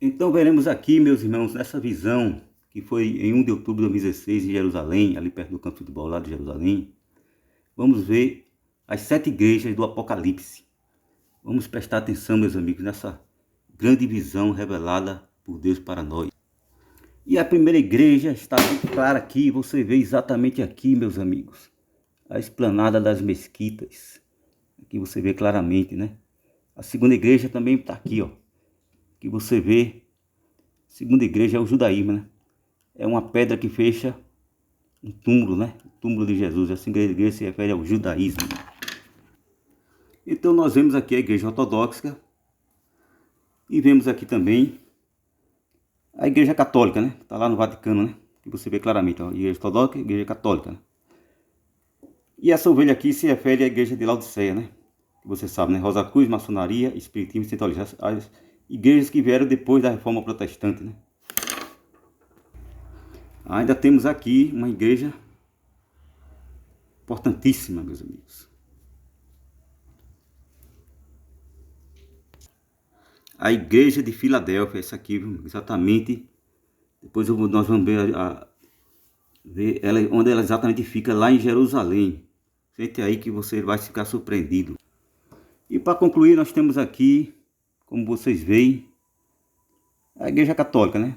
Então veremos aqui, meus irmãos, nessa visão que foi em 1 de outubro de 2016 em Jerusalém, ali perto do campo de futebol lá de Jerusalém. Vamos ver as 7 igrejas do Apocalipse. Vamos prestar atenção, meus amigos, nessa grande visão revelada por Deus para nós. E a primeira igreja está muito clara aqui, você vê exatamente aqui, meus amigos, a esplanada das mesquitas. Aqui você vê claramente, né? A segunda igreja também está aqui, ó. Que você vê, a segunda igreja é o judaísmo, né? É uma pedra que fecha um túmulo, né? O túmulo de Jesus. A segunda igreja se refere ao judaísmo. Então nós vemos aqui a igreja ortodoxa e vemos aqui também a igreja católica, né? Está lá no Vaticano, né? Que você vê claramente, ó. Igreja ortodoxa e igreja católica, né? E essa ovelha aqui se refere à igreja de Laodiceia, né? Que você sabe, né? Rosa Cruz, maçonaria, espiritismo e cientologia. As igrejas que vieram depois da reforma protestante, né? Ainda temos aqui uma igreja importantíssima, meus amigos. A igreja de Filadélfia, essa aqui, exatamente. Depois nós vamos ver ela, onde ela exatamente fica, lá em Jerusalém. Sente aí que você vai ficar surpreendido. E para concluir, nós temos aqui, como vocês veem, a igreja católica, né?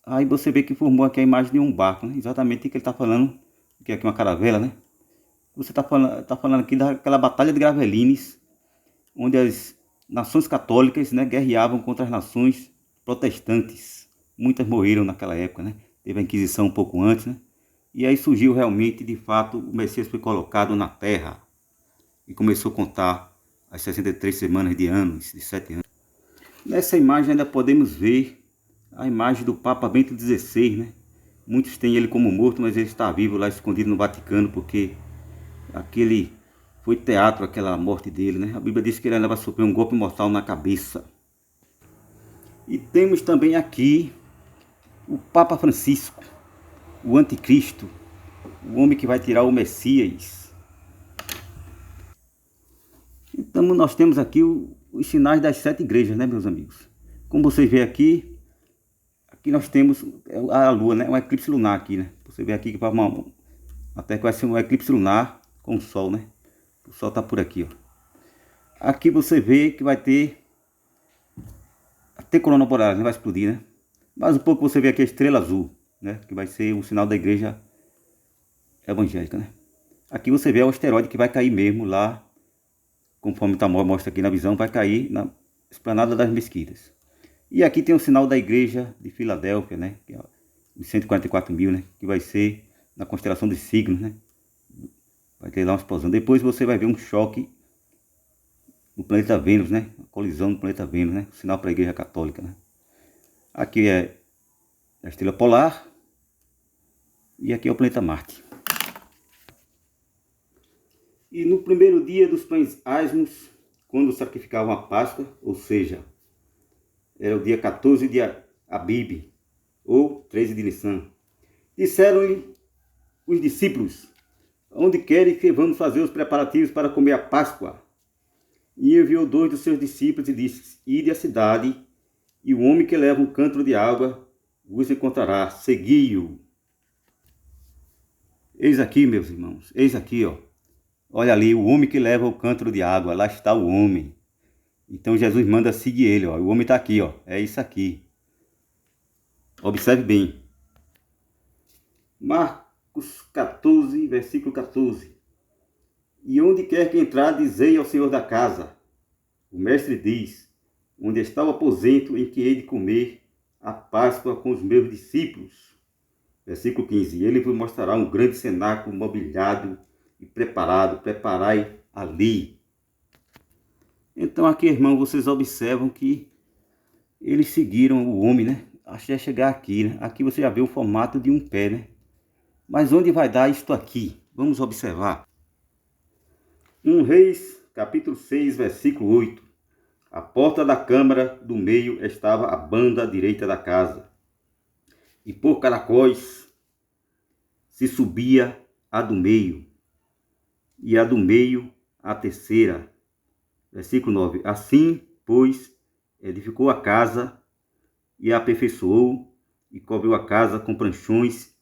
Aí você vê que formou aqui a imagem de um barco, né? Exatamente o que ele está falando, que é aqui uma caravela, né? Você está falando aqui daquela batalha de Gravelines, onde as nações católicas, né, guerreavam contra as nações protestantes. Muitas morreram naquela época, né? Teve a Inquisição um pouco antes, né? E aí surgiu realmente, de fato, o Messias foi colocado na terra e começou a contar as 63 semanas de anos, de 7 anos. Nessa imagem ainda podemos ver a imagem do Papa Bento XVI, né? Muitos têm ele como morto, mas ele está vivo lá escondido no Vaticano, porque aquele foi teatro, aquela morte dele, né? A Bíblia diz que ele ainda vai sofrer um golpe mortal na cabeça. E temos também aqui o Papa Francisco, o anticristo, o homem que vai tirar o Messias. Então nós temos aqui os sinais das 7 igrejas, né, meus amigos? Como vocês veem aqui, aqui nós temos a lua, né? Um eclipse lunar aqui, né? Você vê aqui que até que vai ser um eclipse lunar com o sol, né? O sol está por aqui, ó. Aqui você vê que vai ter corona boreal, né? Vai explodir, né? Mais um pouco você vê aqui a estrela azul, né? Que vai ser o sinal da igreja evangélica, né? Aqui você vê o asteroide que vai cair mesmo lá, conforme está mostra aqui na visão, vai cair na esplanada das mesquitas. E aqui tem o sinal da igreja de Filadélfia, né? Que é os 144 mil, né? Que vai ser na constelação dos signos, né? Vai ter lá uma explosão. Depois você vai ver um choque no planeta Vênus, né? Uma colisão no planeta Vênus, né? Sinal para a igreja católica, né? Aqui é a estrela polar e aqui é o planeta Marte. E no primeiro dia dos pães asmos, quando sacrificavam a Páscoa, ou seja, era o dia 14 de Abib, ou 13 de Nissan, disseram-lhe os discípulos: onde querem que vamos fazer os preparativos para comer a Páscoa? E enviou 2 dos seus discípulos e disse: ide à cidade, e o homem que leva um cântaro de água vos encontrará, segui-o. Eis aqui, meus irmãos, eis aqui, ó. Olha ali, o homem que leva o cântaro de água, lá está o homem. Então Jesus manda seguir ele, ó. O homem está aqui, ó. É isso aqui. Observe bem. Marcos 14, versículo 14. E onde quer que entrar, dizei ao Senhor da casa. O mestre diz: onde está o aposento em que hei de comer a Páscoa com os meus discípulos. Versículo 15. Ele vos mostrará um grande cenáculo mobiliado e preparado. Preparai ali. Então aqui, irmão, vocês observam que eles seguiram o homem, né? Até chegar aqui, né? Aqui você já vê o formato de um pé, né? Mas onde vai dar isto aqui? Vamos observar. 1 Reis, capítulo 6, versículo 8. À porta da câmara do meio estava a banda direita da casa, e por caracóis se subia a do meio, e a do meio a terceira. Versículo 9. Assim, pois, edificou a casa e a aperfeiçoou e cobriu a casa com pranchões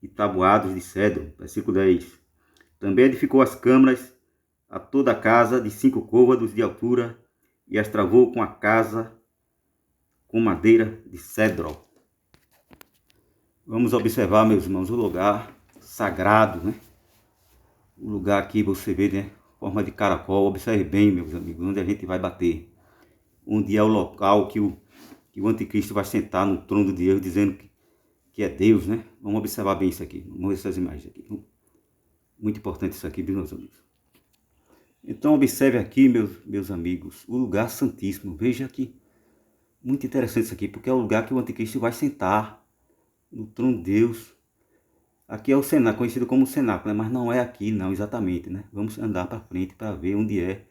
e tabuados de cedro. Versículo 10. Também edificou as câmaras a toda a casa de 5 côvados de altura e as travou com a casa com madeira de cedro. Vamos observar, meus irmãos, o lugar sagrado, né? O lugar aqui você vê, né? Forma de caracol. Observe bem, meus amigos, onde a gente vai bater. Onde é o local que o anticristo vai sentar no trono de Deus, dizendo que é Deus, né? Vamos observar bem isso aqui. Vamos ver essas imagens aqui. Muito importante isso aqui, meus amigos. Então observe aqui, meus amigos, o lugar santíssimo. Veja aqui. Muito interessante isso aqui, porque é o lugar que o anticristo vai sentar no trono de Deus. Aqui é o cenáculo, conhecido como cenáculo, né? Mas não é aqui, não, exatamente, né? Vamos andar para frente para ver onde é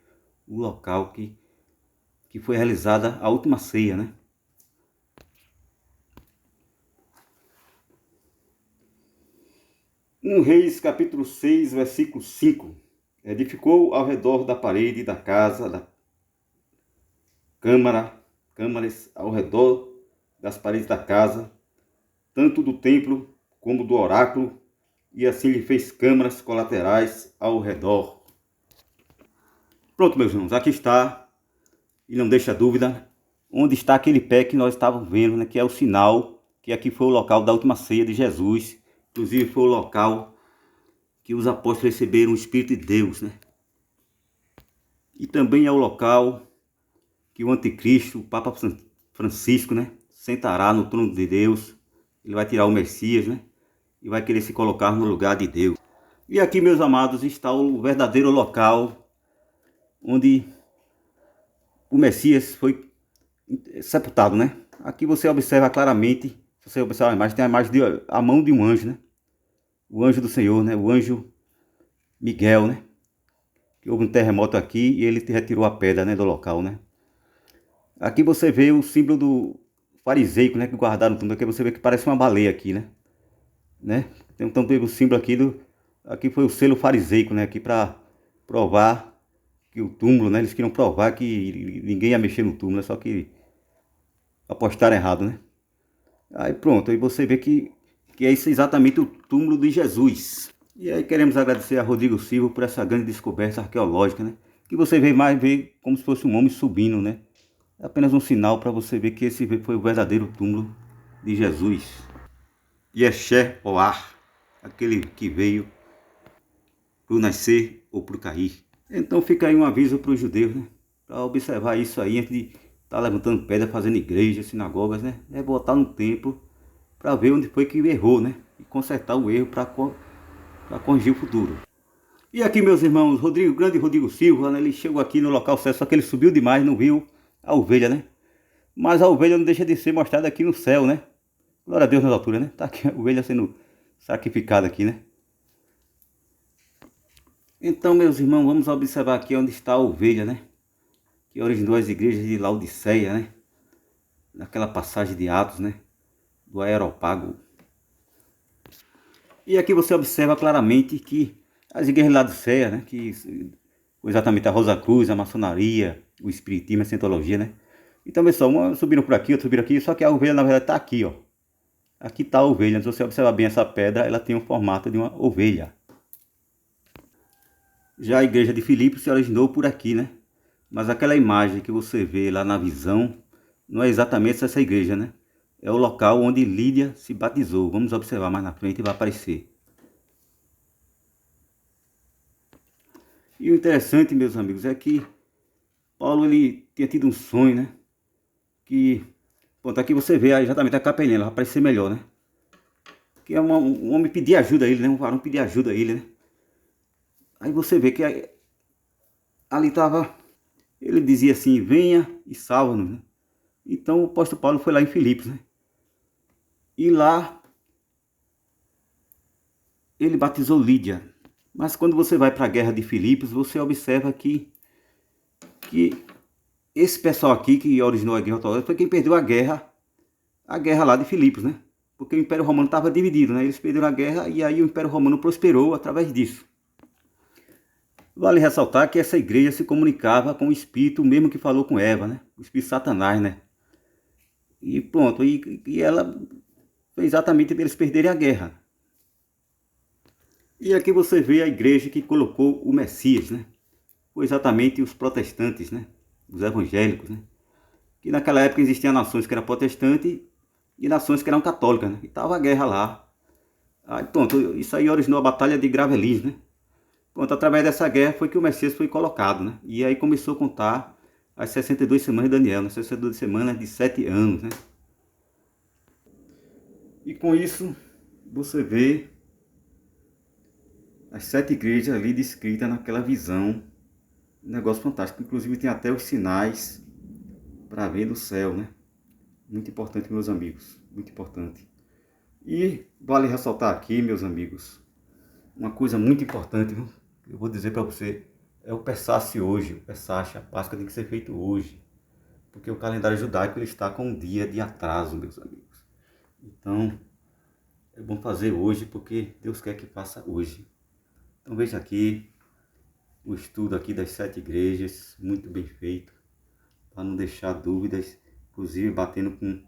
o local que foi realizada a última ceia, né? Reis capítulo 6, versículo 5. Edificou ao redor da parede da casa, da câmaras ao redor das paredes da casa, tanto do templo como do oráculo, e assim lhe fez câmaras colaterais ao redor. Pronto, meus irmãos, aqui está, e não deixa dúvida, onde está aquele pé que nós estávamos vendo, né, que é o sinal, que aqui foi o local da última ceia de Jesus, inclusive foi o local que os apóstolos receberam o Espírito de Deus, né? E também é o local que o anticristo, o Papa Francisco, né, sentará no trono de Deus. Ele vai tirar o Messias, né, e vai querer se colocar no lugar de Deus. E aqui, meus amados, está o verdadeiro local onde o Messias foi sepultado, né? Aqui você observa claramente, se você observar a imagem, tem a imagem de a mão de um anjo, né? O anjo do Senhor, né? O anjo Miguel, né? Que houve um terremoto aqui e ele retirou a pedra, né, do local, né? Aqui você vê o símbolo do fariseico, né, que guardaram tudo. Aqui você vê que parece uma baleia aqui, né? Então teve o símbolo aqui aqui foi o selo fariseico, né, aqui para provar que o túmulo, né, eles queriam provar que ninguém ia mexer no túmulo, só que apostaram errado, né? Aí pronto, aí você vê que é isso exatamente o túmulo de Jesus. E aí queremos agradecer a Rodrigo Silva por essa grande descoberta arqueológica, né? Que você vê como se fosse um homem subindo, né? É apenas um sinal para você ver que esse foi o verdadeiro túmulo de Jesus. Yeshé-Oar, aquele que veio para nascer ou para cair. Então fica aí um aviso para os judeus, né? Para observar isso aí antes de estar levantando pedra, fazendo igrejas, sinagogas, né? É voltar no templo para ver onde foi que errou, né? E consertar o erro para corrigir o futuro. E aqui, meus irmãos, grande Rodrigo Silva, né? Ele chegou aqui no local certo, só que ele subiu demais, não viu a ovelha, né? Mas a ovelha não deixa de ser mostrada aqui no céu, né? Glória a Deus nas alturas, né? Tá aqui a ovelha sendo sacrificada aqui, né? Então, meus irmãos, vamos observar aqui onde está a ovelha, né? Que originou as igrejas de Laodiceia, né? Naquela passagem de Atos, né? Do Areópago. E aqui você observa claramente que as igrejas de Laodiceia, né? Que exatamente a Rosa Cruz, a maçonaria, o espiritismo, a cientologia, né? Então, pessoal, uma subiram por aqui, outra subiram aqui, só que a ovelha na verdade está aqui, ó. Aqui está a ovelha. Se você observar bem essa pedra, ela tem o formato de uma ovelha. Já a igreja de Filipos se originou por aqui, né? Mas aquela imagem que você vê lá na visão, não é exatamente essa igreja, né? É o local onde Lídia se batizou. Vamos observar mais na frente e vai aparecer. E o interessante, meus amigos, é que Paulo, ele tinha tido um sonho, né? Que, pronto, aqui você vê exatamente a capelinha, ela vai aparecer melhor, né? Que é um homem pedir ajuda a ele, né? Um varão pedir ajuda a ele, né? Aí você vê que ali estava, ele dizia assim, venha e salva-nos, né? Então o apóstolo Paulo foi lá em Filipos, né? E lá ele batizou Lídia. Mas quando você vai para a guerra de Filipos, você observa que esse pessoal aqui que originou a guerra ortodoxa foi quem perdeu a guerra lá de Filipos, né? Porque o Império Romano estava dividido, né? Eles perderam a guerra e aí o Império Romano prosperou através disso. Vale ressaltar que essa igreja se comunicava com o Espírito mesmo que falou com Eva, né? O Espírito Satanás, né? E pronto, e ela foi exatamente para eles perderem a guerra. E aqui você vê a igreja que colocou o Messias, né? Foi exatamente os protestantes, né? Os evangélicos, né? Que naquela época existiam nações que eram protestantes e nações que eram católicas, né? E tava a guerra lá. Aí pronto, isso aí originou a Batalha de Gravelines, né? Pronto, através dessa guerra foi que o Messias foi colocado, né? E aí começou a contar as 62 semanas de Daniel, né? 62 semanas de 7 anos, né? E com isso, você vê as 7 igrejas ali descritas naquela visão. Um negócio fantástico. Inclusive tem até os sinais para ver no céu, né? Muito importante, meus amigos. Muito importante. E vale ressaltar aqui, meus amigos, uma coisa muito importante, viu? Eu vou dizer para você, é o Pessache hoje, o Pessache, a Páscoa tem que ser feito hoje, porque o calendário judaico ele está com um dia de atraso, meus amigos. Então, é bom fazer hoje, porque Deus quer que faça hoje. Então veja aqui, o estudo aqui das 7 igrejas, muito bem feito, para não deixar dúvidas, inclusive batendo com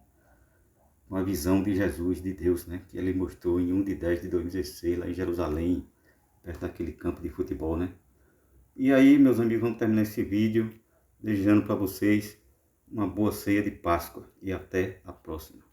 uma visão de Jesus, de Deus, né? Que ele mostrou em 1/10/2016, lá em Jerusalém, perto daquele campo de futebol, né? E aí, meus amigos, vamos terminar esse vídeo desejando para vocês uma boa ceia de Páscoa e até a próxima.